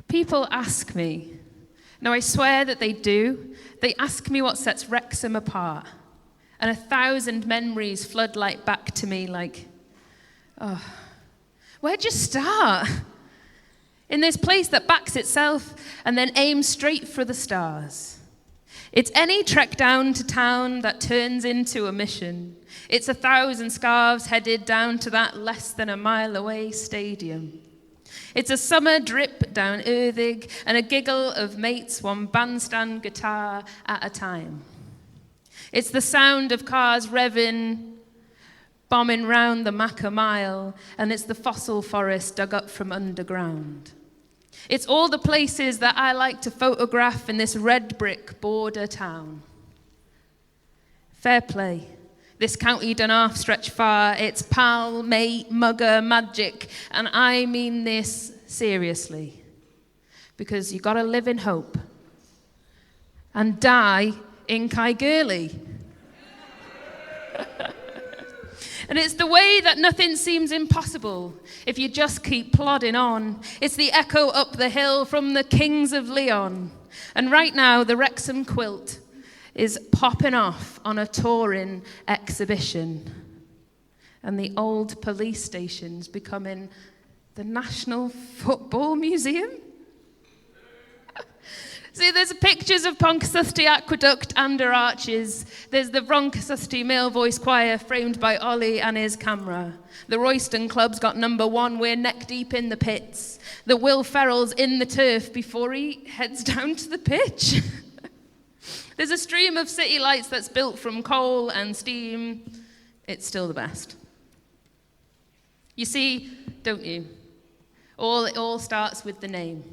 People ask me, no, I swear that they do, they ask me what sets Wrexham apart. And 1,000 memories floodlight back to me like, oh, where'd you start? In this place that backs itself and then aims straight for the stars. It's any trek down to town that turns into a mission. It's 1,000 scarves headed down to that less than a mile away stadium. It's a summer drip down Erddig and a giggle of mates, one bandstand guitar at a time. It's the sound of cars revving, bombing round the Macca Mile, and it's the fossil forest dug up from underground. It's all the places that I like to photograph in this red brick border town. Fair play. This county done half stretch far, it's pal, mate, mugger, magic, and I mean this seriously. Because you gotta live in hope. And die in Caergurley. And it's the way that nothing seems impossible if you just keep plodding on. It's the echo up the hill from the Kings of Leon. And right now, the Wrexham quilt is popping off on a touring exhibition. And the old police station's becoming the National Football Museum. See, there's pictures of Poncusty Aqueduct under arches. There's the Roncusty male voice choir framed by Olli and his camera. The Royston Club's got number 1, we're neck deep in the pits. The Will Ferrell's in the turf before he heads down to the pitch. There's a stream of city lights that's built from coal and steam. It's still the best. You see, don't you? It all starts with the name.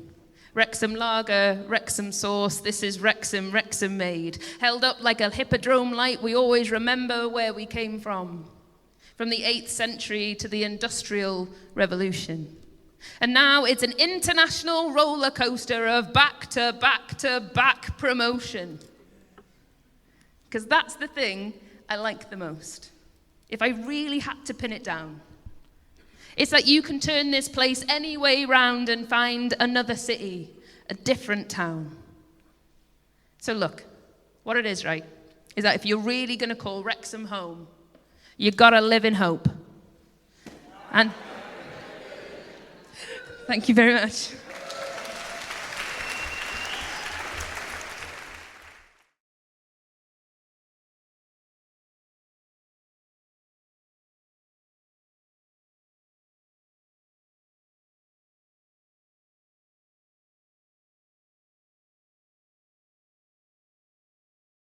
Wrexham lager, Wrexham sauce, this is Wrexham, Wrexham made. Held up like a hippodrome light, we always remember where we came from. From the 8th century to the Industrial Revolution. And now it's an international roller coaster of back-to-back-to-back promotion. Because that's the thing I like the most. If I really had to pin it down. It's that you can turn this place any way round and find another city, a different town. So look, what it is, right, is that if you're really going to call Wrexham home, you've got to live in hope. And thank you very much.